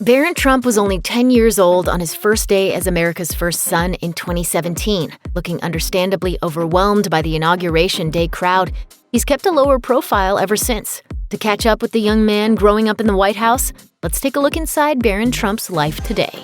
Barron Trump was only 10 years old on his first day as America's first son in 2017. Looking understandably overwhelmed by the Inauguration Day crowd, he's kept a lower profile ever since. To catch up with the young man growing up in the White House, let's take a look inside Barron Trump's life today.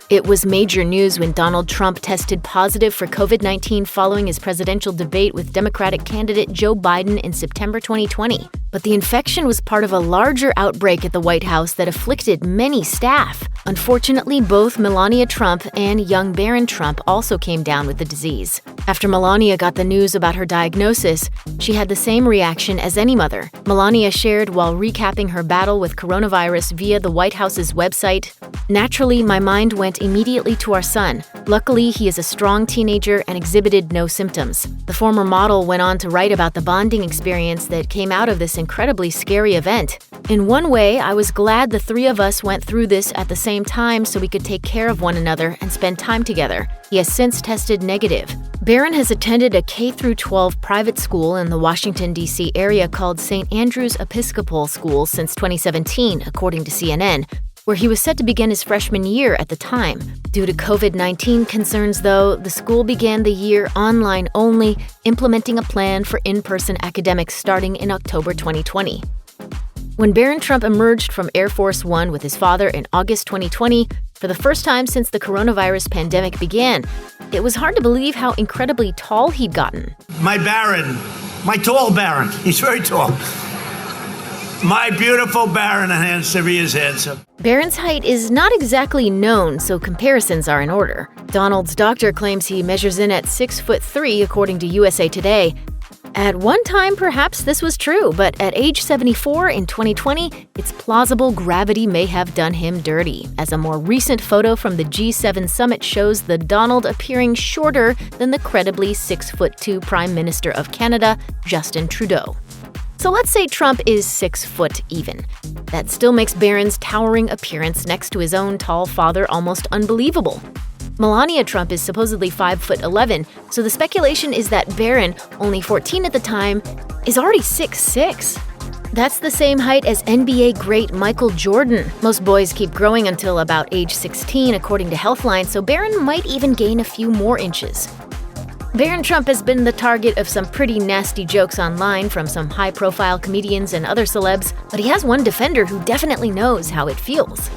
It was major news when Donald Trump tested positive for COVID-19 following his presidential debate with Democratic candidate Joe Biden in September 2020. But the infection was part of a larger outbreak at the White House that afflicted many staff. Unfortunately, both Melania Trump and young Barron Trump also came down with the disease. After Melania got the news about her diagnosis, she had the same reaction as any mother. Melania shared while recapping her battle with coronavirus via the White House's website, "Naturally, my mind went immediately to our son. Luckily, he is a strong teenager and exhibited no symptoms." The former model went on to write about the bonding experience that came out of this incredibly scary event. "In one way, I was glad the three of us went through this at the same time so we could take care of one another and spend time together." He has since tested negative. Barron has attended a K-12 private school in the Washington, D.C. area called St. Andrew's Episcopal School since 2017, according to CNN, where he was set to begin his freshman year at the time. Due to COVID-19 concerns, though, the school began the year online only, implementing a plan for in-person academics starting in October 2020. When Barron Trump emerged from Air Force One with his father in August 2020, for the first time since the coronavirus pandemic began, it was hard to believe how incredibly tall he'd gotten. My Barron, my tall Barron, he's very tall. My beautiful Barron, and he is handsome. Barron's height is not exactly known, so comparisons are in order. Donald's doctor claims he measures in at 6'3", according to USA Today. At one time, perhaps this was true, but at age 74 in 2020, it's plausible gravity may have done him dirty, as a more recent photo from the G7 summit shows the Donald appearing shorter than the credibly 6'2" Prime Minister of Canada, Justin Trudeau. So let's say Trump is 6 foot even. That still makes Barron's towering appearance next to his own tall father almost unbelievable. Melania Trump is supposedly 5'11", so the speculation is that Barron, only 14 at the time, is already 6'6". That's the same height as NBA great Michael Jordan. Most boys keep growing until about age 16, according to Healthline, so Barron might even gain a few more inches. Barron Trump has been the target of some pretty nasty jokes online from some high-profile comedians and other celebs, but he has one defender who definitely knows how it feels.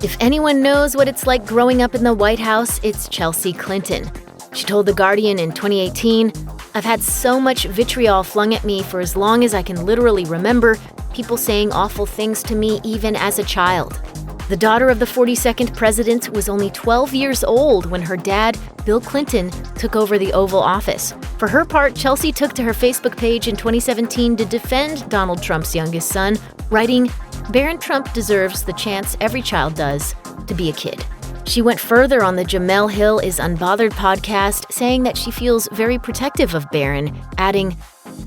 If anyone knows what it's like growing up in the White House, it's Chelsea Clinton. She told The Guardian in 2018, "I've had so much vitriol flung at me for as long as I can literally remember, people saying awful things to me even as a child." The daughter of the 42nd president was only 12 years old when her dad, Bill Clinton, took over the Oval Office. For her part, Chelsea took to her Facebook page in 2017 to defend Donald Trump's youngest son, writing, "Barron Trump deserves the chance every child does to be a kid." She went further on the Jamel Hill is Unbothered podcast, saying that she feels very protective of Barron, adding,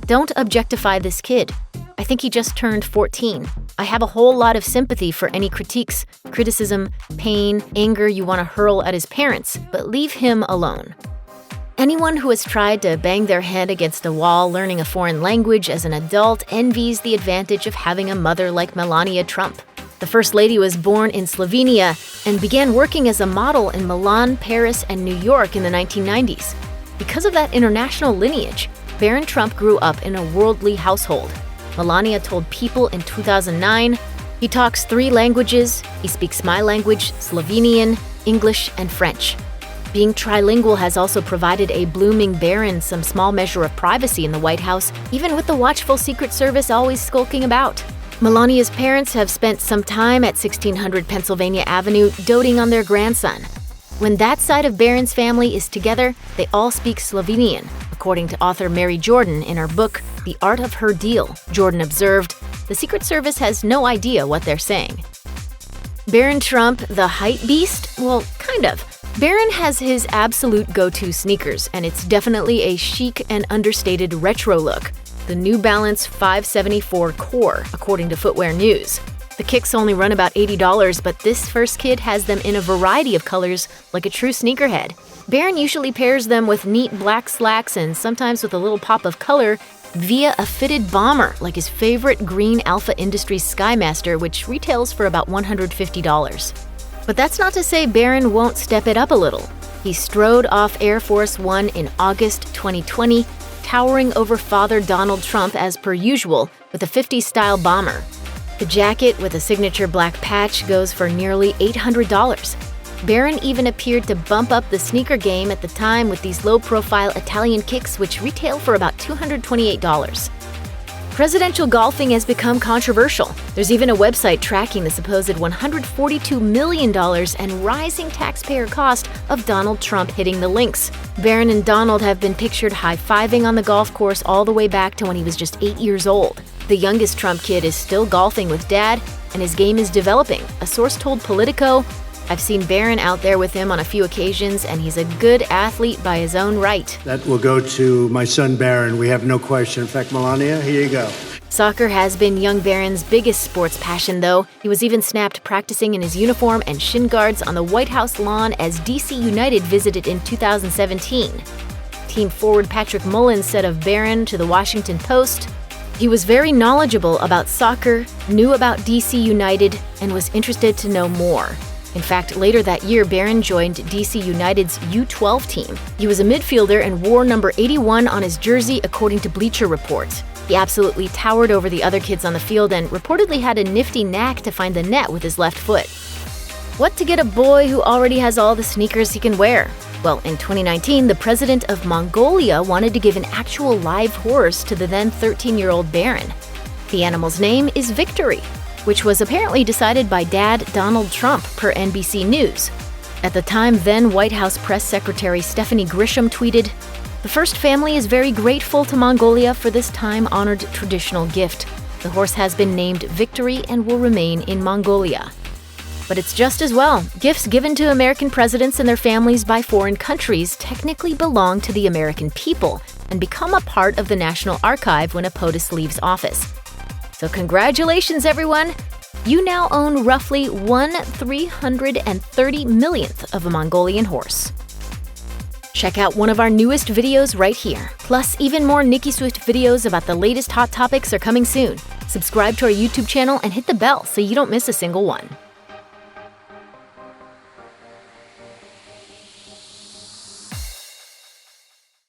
"Don't objectify this kid. I think he just turned 14. I have a whole lot of sympathy for any critiques, criticism, pain, anger you want to hurl at his parents, but leave him alone." Anyone who has tried to bang their head against a wall learning a foreign language as an adult envies the advantage of having a mother like Melania Trump. The First Lady was born in Slovenia and began working as a model in Milan, Paris, and New York in the 1990s. Because of that international lineage, Barron Trump grew up in a worldly household. Melania told People in 2009, "He talks 3 languages. He speaks my language, Slovenian, English, and French." Being trilingual has also provided a blooming Barron some small measure of privacy in the White House, even with the watchful Secret Service always skulking about. Melania's parents have spent some time at 1600 Pennsylvania Avenue doting on their grandson. When that side of Barron's family is together, they all speak Slovenian, according to author Mary Jordan in her book, The Art of Her Deal. Jordan observed, "The Secret Service has no idea what they're saying." Barron Trump, the height beast? Well, kind of. Barron has his absolute go-to sneakers, and it's definitely a chic and understated retro look. The New Balance 574 Core, according to Footwear News. The kicks only run about $80, but this first kid has them in a variety of colors, like a true sneakerhead. Barron usually pairs them with neat black slacks and sometimes with a little pop of color, via a fitted bomber like his favorite green Alpha Industries Skymaster, which retails for about $150. But that's not to say Barron won't step it up a little. He strode off Air Force One in August 2020, towering over Father Donald Trump as per usual with a 50s-style bomber. The jacket with a signature black patch goes for nearly $800. Barron even appeared to bump up the sneaker game at the time with these low-profile Italian kicks, which retail for about $228. Presidential golfing has become controversial. There's even a website tracking the supposed $142 million and rising taxpayer cost of Donald Trump hitting the links. Barron and Donald have been pictured high-fiving on the golf course all the way back to when he was just 8 years old. The youngest Trump kid is still golfing with Dad, and his game is developing. A source told Politico, "I've seen Barron out there with him on a few occasions, and he's a good athlete by his own right." That will go to my son Barron. We have no question. In fact, Melania, here you go. Soccer has been young Barron's biggest sports passion, though. He was even snapped practicing in his uniform and shin guards on the White House lawn as DC United visited in 2017. Team forward Patrick Mullins said of Barron to the Washington Post, "He was very knowledgeable about soccer, knew about DC United, and was interested to know more." In fact, later that year, Barron joined DC United's U12 team. He was a midfielder and wore number 81 on his jersey, according to Bleacher Report. He absolutely towered over the other kids on the field and reportedly had a nifty knack to find the net with his left foot. What to get a boy who already has all the sneakers he can wear? Well, in 2019, the president of Mongolia wanted to give an actual live horse to the then 13-year-old Barron. The animal's name is Victory, which was apparently decided by Dad Donald Trump, per NBC News. At the time, then White House Press Secretary Stephanie Grisham tweeted, "The first family is very grateful to Mongolia for this time-honored traditional gift. The horse has been named Victory and will remain in Mongolia." But it's just as well. Gifts given to American presidents and their families by foreign countries technically belong to the American people and become a part of the National Archive when a POTUS leaves office. So congratulations, everyone! You now own roughly 1/330 millionth of a Mongolian horse. Check out one of our newest videos right here. Plus, even more Nicki Swift videos about the latest hot topics are coming soon. Subscribe to our YouTube channel and hit the bell so you don't miss a single one.